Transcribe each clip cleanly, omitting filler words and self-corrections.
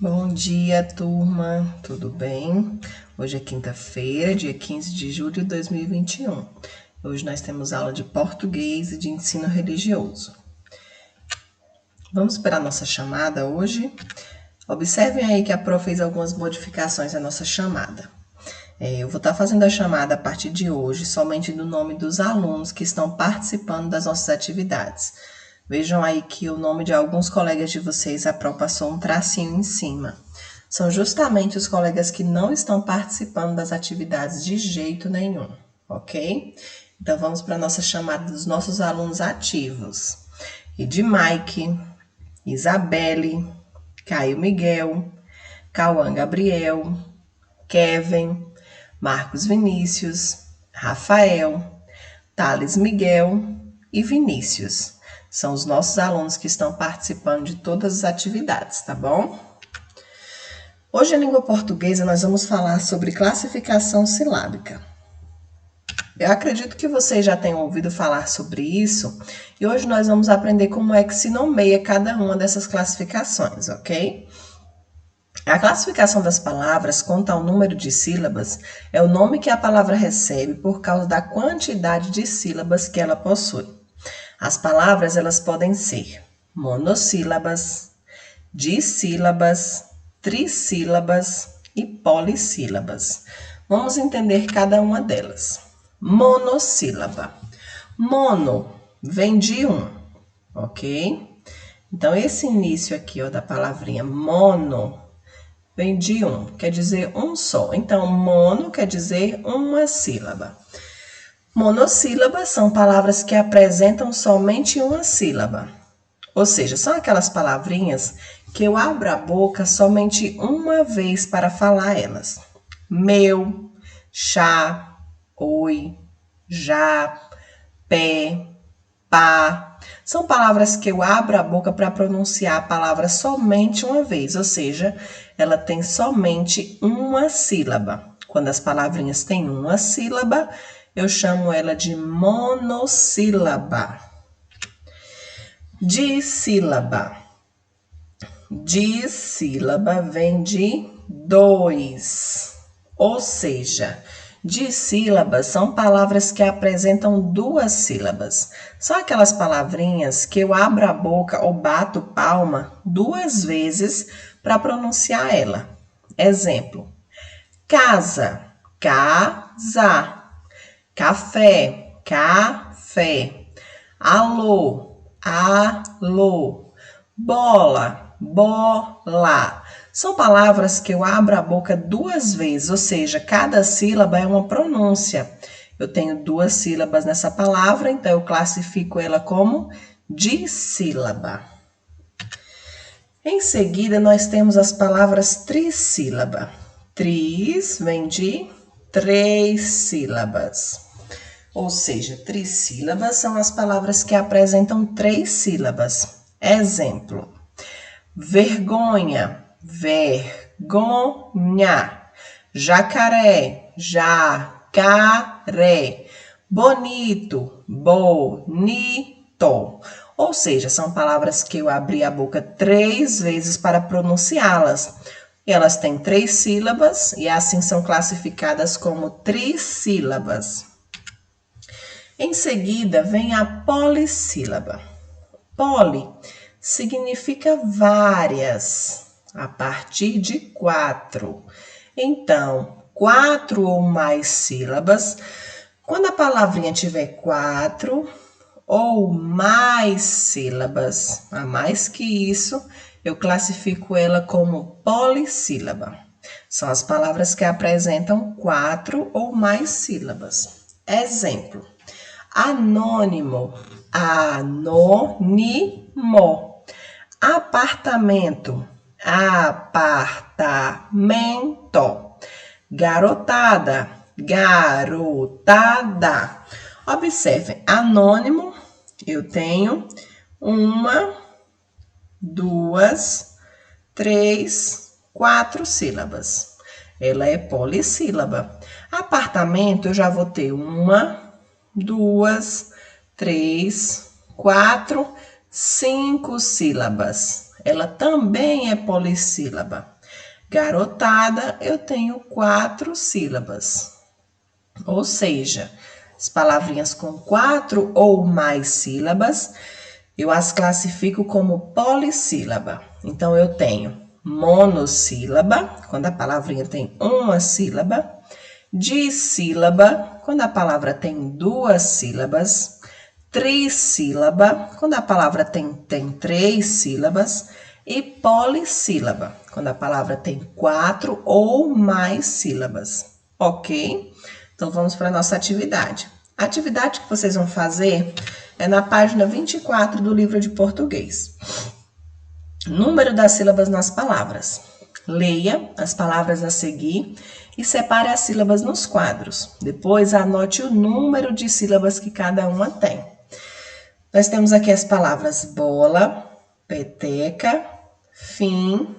Bom dia, turma, tudo bem? Hoje é quinta-feira, dia 15 de julho de 2021. Hoje nós temos aula de português e de ensino religioso. Vamos para a nossa chamada hoje? Observem aí que a Pro fez algumas modificações à nossa chamada. Eu vou estar fazendo a chamada a partir de hoje somente do nome dos alunos que estão participando das nossas atividades. Vejam aí que o nome de alguns colegas de vocês, a Pro passou um tracinho em cima. São justamente os colegas que não estão participando das atividades de jeito nenhum, ok? Então, vamos para a nossa chamada dos nossos alunos ativos. Edmaique, Isabelle, Caio Miguel, Cauã Gabriel, Kevin, Marcos Vinícius, Rafael, Thales Miguel e Vinícius. São os nossos alunos que estão participando de todas as atividades, tá bom? Hoje, em língua portuguesa, nós vamos falar sobre classificação silábica. Eu acredito que vocês já tenham ouvido falar sobre isso e hoje nós vamos aprender como é que se nomeia cada uma dessas classificações, ok? A classificação das palavras quanto ao número de sílabas é o nome que a palavra recebe por causa da quantidade de sílabas que ela possui. As palavras elas podem ser monossílabas, dissílabas, trissílabas e polissílabas. Vamos entender cada uma delas. Monossílaba. Mono vem de um, ok? Então, esse início aqui ó, da palavrinha mono vem de um, quer dizer um só. Então, mono quer dizer uma sílaba. Monossílabas são palavras que apresentam somente uma sílaba. Ou seja, são aquelas palavrinhas que eu abro a boca somente uma vez para falar elas. Meu, chá, oi, já, pé, pá. São palavras que eu abro a boca para pronunciar a palavra somente uma vez, ou seja, ela tem somente uma sílaba. Quando as palavrinhas têm uma sílaba, eu chamo ela de monossílaba. Dissílaba. Dissílaba vem de dois, ou seja, dissílabas são palavras que apresentam duas sílabas. São aquelas palavrinhas que eu abro a boca ou bato palma duas vezes para pronunciar ela. Exemplo: casa, casa. Café, café. Alô, alô. Bola, bola. São palavras que eu abro a boca duas vezes, ou seja, cada sílaba é uma pronúncia. Eu tenho duas sílabas nessa palavra, então eu classifico ela como dissílaba. Em seguida, nós temos as palavras trissílaba. Tris vem de três sílabas. Ou seja, trissílabas são as palavras que apresentam três sílabas. Exemplo: vergonha, vergonha. Jacaré, jacaré. Bonito, bonito. Ou seja, são palavras que eu abri a boca três vezes para pronunciá-las. Elas têm três sílabas e assim são classificadas como trissílabas. Em seguida, vem a polissílaba. Poli significa várias, a partir de 4. Então, 4 ou mais sílabas. Quando a palavrinha tiver 4 ou mais sílabas, a mais que isso, eu classifico ela como polissílaba. São as palavras que apresentam 4 ou mais sílabas. Exemplo: anônimo, anônimo. Apartamento, apartamento. Garotada, garotada. Observem, anônimo, eu tenho uma, duas, três, 4 sílabas. Ela é polissílaba. Apartamento, eu já vou ter uma, duas, três, 4, 5 sílabas. ela também é polissílaba. Garotada, eu tenho 4 sílabas. Ou seja, as palavrinhas com 4 ou mais sílabas, eu as classifico como polissílaba. Então, eu tenho monossílaba, quando a palavrinha tem uma sílaba, dissílaba, quando a palavra tem 2 sílabas, trissílaba, quando a palavra tem 3 sílabas, e polissílaba, quando a palavra tem 4 ou mais sílabas, ok? Então, vamos para a nossa atividade. A atividade que vocês vão fazer é na página 24 do livro de português. Número das sílabas nas palavras. Leia as palavras a seguir e separe as sílabas nos quadros. Depois, anote o número de sílabas que cada uma tem. Nós temos aqui as palavras bola, peteca, fim,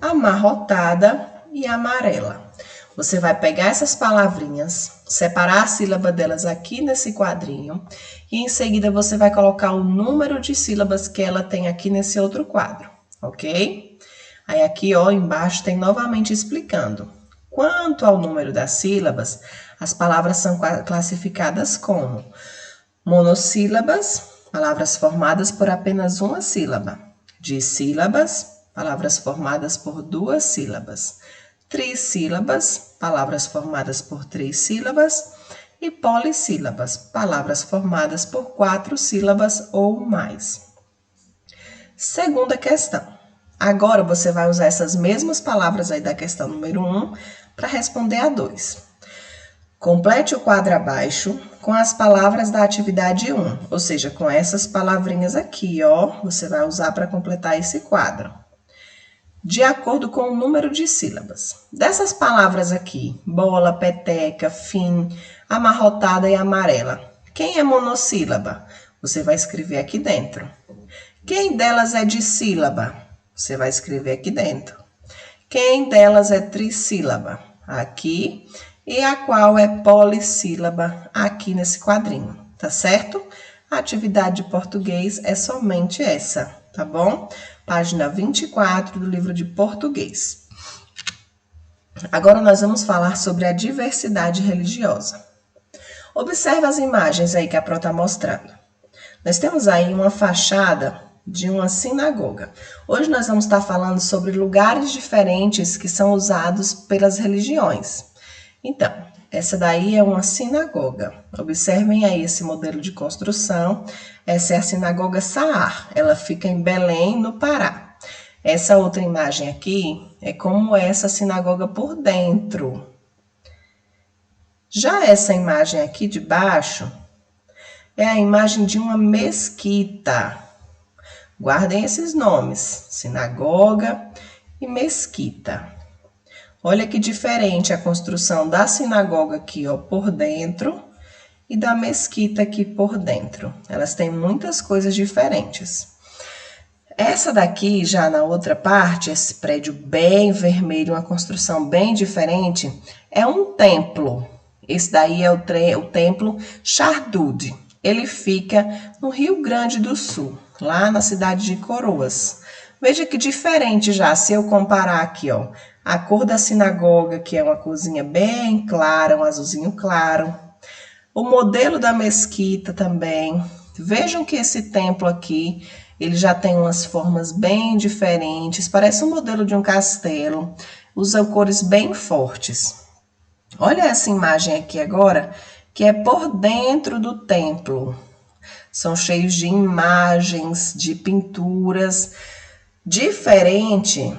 amarrotada e amarela. Você vai pegar essas palavrinhas, separar a sílaba delas aqui nesse quadrinho e em seguida você vai colocar o número de sílabas que ela tem aqui nesse outro quadro, ok? Aí aqui, ó, embaixo tem novamente explicando. Quanto ao número das sílabas, as palavras são classificadas como monossílabas, palavras formadas por apenas uma sílaba. Dissílabas, palavras formadas por 2 sílabas. Trissílabas, palavras formadas por 3 sílabas. E polissílabas, palavras formadas por 4 sílabas ou mais. Segunda questão. Agora você vai usar essas mesmas palavras aí da questão número 1 para responder a 2. Complete o quadro abaixo com as palavras da atividade 1, ou seja, com essas palavrinhas aqui, ó, você vai usar para completar esse quadro. De acordo com o número de sílabas. Dessas palavras aqui, bola, peteca, fim, amarrotada e amarela, quem é monossílaba? Você vai escrever aqui dentro. Quem delas é dissílaba? Você vai escrever aqui dentro. Quem delas é trissílaba? Aqui. E a qual é polissílaba aqui nesse quadrinho, tá certo? A atividade de português é somente essa, tá bom? Página 24 do livro de português. Agora nós vamos falar sobre a diversidade religiosa. Observe as imagens aí que a Pro está mostrando. Nós temos aí uma fachada de uma sinagoga. Hoje nós vamos estar falando sobre lugares diferentes que são usados pelas religiões. Então, essa daí é uma sinagoga. Observem aí esse modelo de construção. Essa é a sinagoga Saar. Ela fica em Belém, no Pará. Essa outra imagem aqui é como é essa sinagoga por dentro. Já essa imagem aqui de baixo é a imagem de uma mesquita. Guardem esses nomes, sinagoga e mesquita. Olha que diferente a construção da sinagoga aqui, ó, por dentro e da mesquita aqui por dentro. Elas têm muitas coisas diferentes. Essa daqui, já na outra parte, esse prédio bem vermelho, uma construção bem diferente, é um templo. Esse daí é o templo Chardud. Ele fica no Rio Grande do Sul, lá na cidade de Coroas. Veja que diferente já, se eu comparar aqui, ó, a cor da sinagoga, que é uma corzinha bem clara, um azulzinho claro. O modelo da mesquita também. Vejam que esse templo aqui, ele já tem umas formas bem diferentes, parece um modelo de um castelo. Usa cores bem fortes. Olha essa imagem aqui agora, que é por dentro do templo. São cheios de imagens, de pinturas, diferente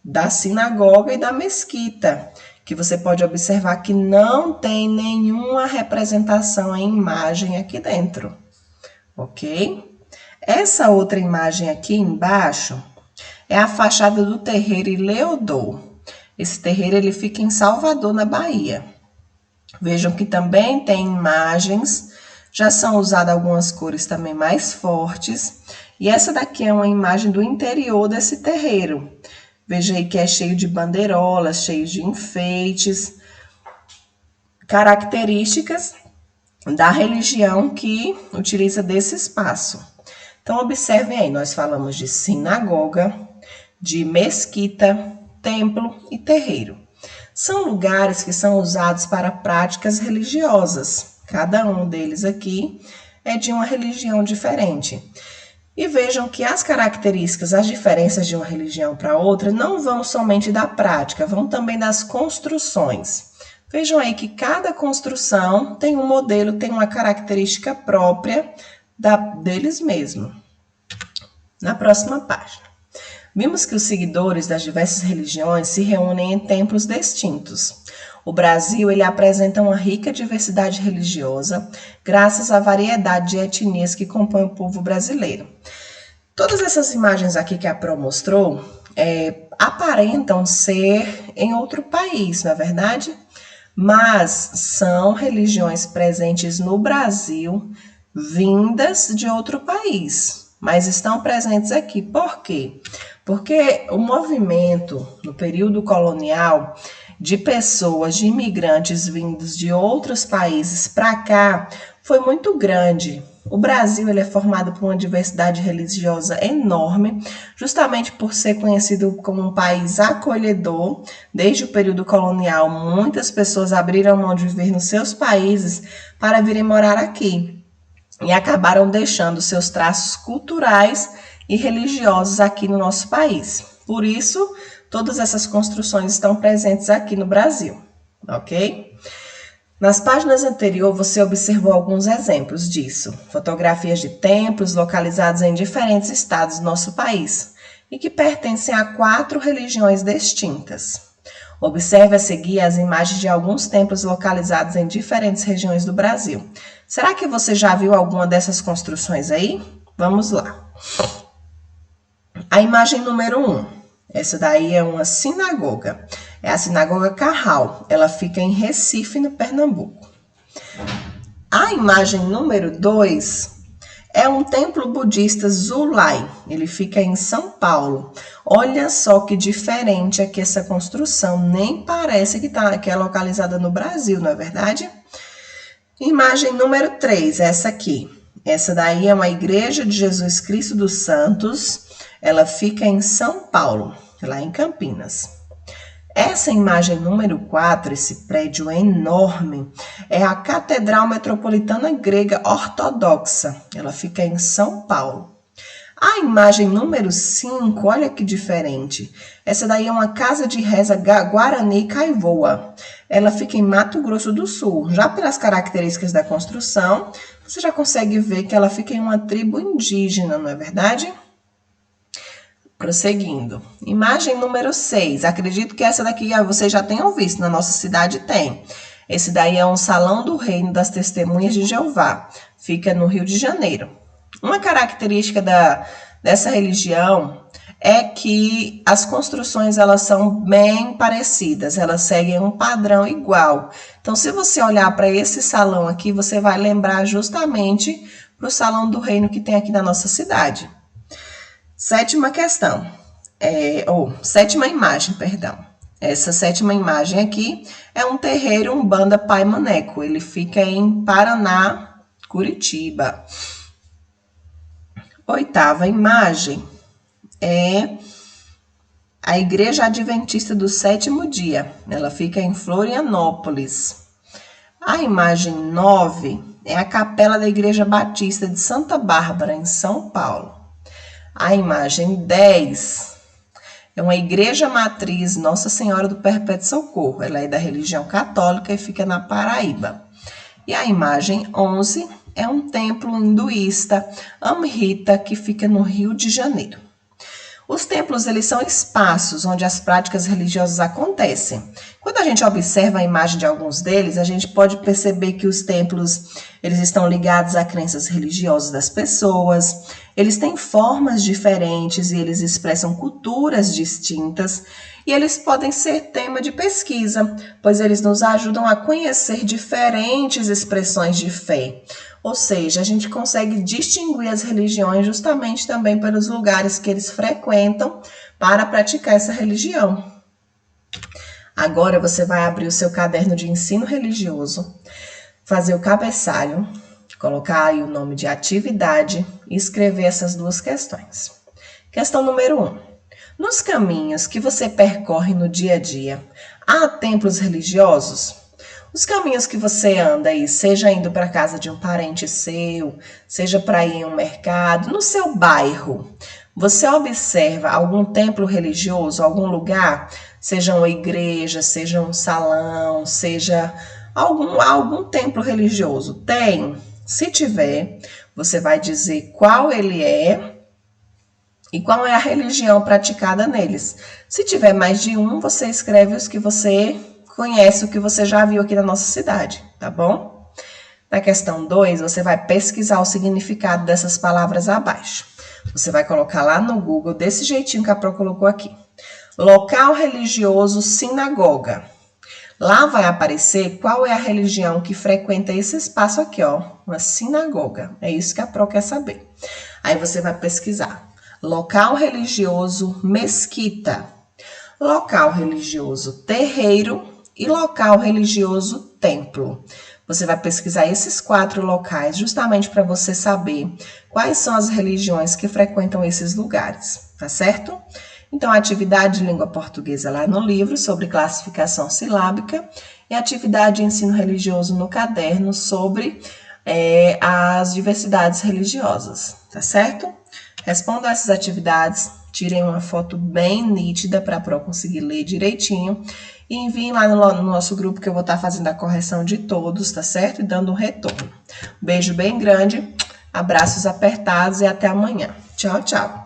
da sinagoga e da mesquita, que você pode observar que não tem nenhuma representação em imagem aqui dentro, ok? Essa outra imagem aqui embaixo é a fachada do terreiro Eleodor. Esse terreiro ele fica em Salvador, na Bahia. Vejam que também tem imagens, já são usadas algumas cores também mais fortes. E essa daqui é uma imagem do interior desse terreiro. Veja aí que é cheio de bandeirolas, cheio de enfeites, características da religião que utiliza desse espaço. Então, observem aí, nós falamos de sinagoga, de mesquita, templo e terreiro. São lugares que são usados para práticas religiosas. Cada um deles aqui é de uma religião diferente. E vejam que as características, as diferenças de uma religião para outra não vão somente da prática, vão também das construções. Vejam aí que cada construção tem um modelo, tem uma característica própria deles mesmos. Na próxima página. Vimos que os seguidores das diversas religiões se reúnem em templos distintos. O Brasil ele apresenta uma rica diversidade religiosa, graças à variedade de etnias que compõem o povo brasileiro. Todas essas imagens aqui que a Pro mostrou aparentam ser em outro país, não é verdade? Mas são religiões presentes no Brasil, vindas de outro país, mas estão presentes aqui. Por quê? Porque o movimento no período colonial de pessoas, de imigrantes vindos de outros países para cá foi muito grande. O Brasil ele é formado por uma diversidade religiosa enorme, justamente por ser conhecido como um país acolhedor. Desde o período colonial, muitas pessoas abriram mão de viver nos seus países para virem morar aqui e acabaram deixando seus traços culturais e religiosos aqui no nosso país. Por isso, todas essas construções estão presentes aqui no Brasil, ok? Nas páginas anteriores, você observou alguns exemplos disso. Fotografias de templos localizados em diferentes estados do nosso país e que pertencem a 4 religiões distintas. Observe a seguir as imagens de alguns templos localizados em diferentes regiões do Brasil. Será que você já viu alguma dessas construções aí? Vamos lá. A imagem número 1. Essa daí é uma sinagoga. É a Sinagoga Carral. Ela fica em Recife, no Pernambuco. A imagem número 2 é um templo budista Zulai. Ele fica em São Paulo. Olha só que diferente aqui essa construção. Nem parece que é localizada no Brasil, não é verdade? Imagem número 3, essa aqui. Essa daí é uma Igreja de Jesus Cristo dos Santos. Ela fica em São Paulo, lá em Campinas. Essa imagem número 4, esse prédio enorme, é a Catedral Metropolitana Grega Ortodoxa. Ela fica em São Paulo. A imagem número 5, olha que diferente. Essa daí é uma casa de reza Guarani Kaivoa. Ela fica em Mato Grosso do Sul. Já pelas características da construção, você já consegue ver que ela fica em uma tribo indígena, não é verdade? Prosseguindo. Imagem número 6. Acredito que essa daqui vocês já tenham visto. Na nossa cidade tem. Esse daí é um Salão do Reino das Testemunhas de Jeová. Fica no Rio de Janeiro. Uma característica dessa religião é que as construções elas são bem parecidas. Elas seguem um padrão igual. Então, se você olhar para esse salão aqui, você vai lembrar justamente para o Salão do Reino que tem aqui na nossa cidade. Sétima questão, sétima imagem, perdão. Essa sétima imagem aqui é um terreiro Umbanda Pai Maneco. Ele fica em Paraná, Curitiba. Oitava imagem é a Igreja Adventista do Sétimo Dia. Ela fica em Florianópolis. A imagem 9 é a Capela da Igreja Batista de Santa Bárbara, em São Paulo. A imagem 10 é uma igreja matriz Nossa Senhora do Perpétuo Socorro. Ela é da religião católica e fica na Paraíba. E a imagem 11 é um templo hinduísta Amrita que fica no Rio de Janeiro. Os templos eles são espaços onde as práticas religiosas acontecem. Quando a gente observa a imagem de alguns deles, a gente pode perceber que os templos eles estão ligados a crenças religiosas das pessoas. Eles têm formas diferentes e eles expressam culturas distintas. E eles podem ser tema de pesquisa, pois eles nos ajudam a conhecer diferentes expressões de fé. Ou seja, a gente consegue distinguir as religiões justamente também pelos lugares que eles frequentam para praticar essa religião. Agora você vai abrir o seu caderno de ensino religioso, fazer o cabeçalho, Colocar aí o nome de atividade e escrever essas duas questões. Questão número 1. Nos caminhos que você percorre no dia a dia, há templos religiosos? Os caminhos que você anda aí, seja indo para a casa de um parente seu, seja para ir em um mercado, no seu bairro, você observa algum templo religioso, algum lugar, seja uma igreja, seja um salão, seja algum templo religioso? Tem? Se tiver, você vai dizer qual ele é e qual é a religião praticada neles. Se tiver mais de um, você escreve os que você conhece, o que você já viu aqui na nossa cidade, tá bom? Na questão 2, você vai pesquisar o significado dessas palavras abaixo. Você vai colocar lá no Google, desse jeitinho que a Pro colocou aqui. Local religioso, sinagoga. Lá vai aparecer qual é a religião que frequenta esse espaço aqui, ó. Uma sinagoga. É isso que a Pro quer saber. Aí você vai pesquisar. Local religioso, mesquita. Local religioso, terreiro. E local religioso, templo. Você vai pesquisar esses 4 locais justamente para você saber quais são as religiões que frequentam esses lugares, tá certo? Então, a atividade de língua portuguesa lá no livro sobre classificação silábica e a atividade de ensino religioso no caderno sobre as diversidades religiosas, tá certo? Respondam essas atividades, tirem uma foto bem nítida para a Pro conseguir ler direitinho e enviem lá no nosso grupo que eu vou estar fazendo a correção de todos, tá certo? E dando um retorno. Beijo bem grande, abraços apertados e até amanhã. Tchau, tchau!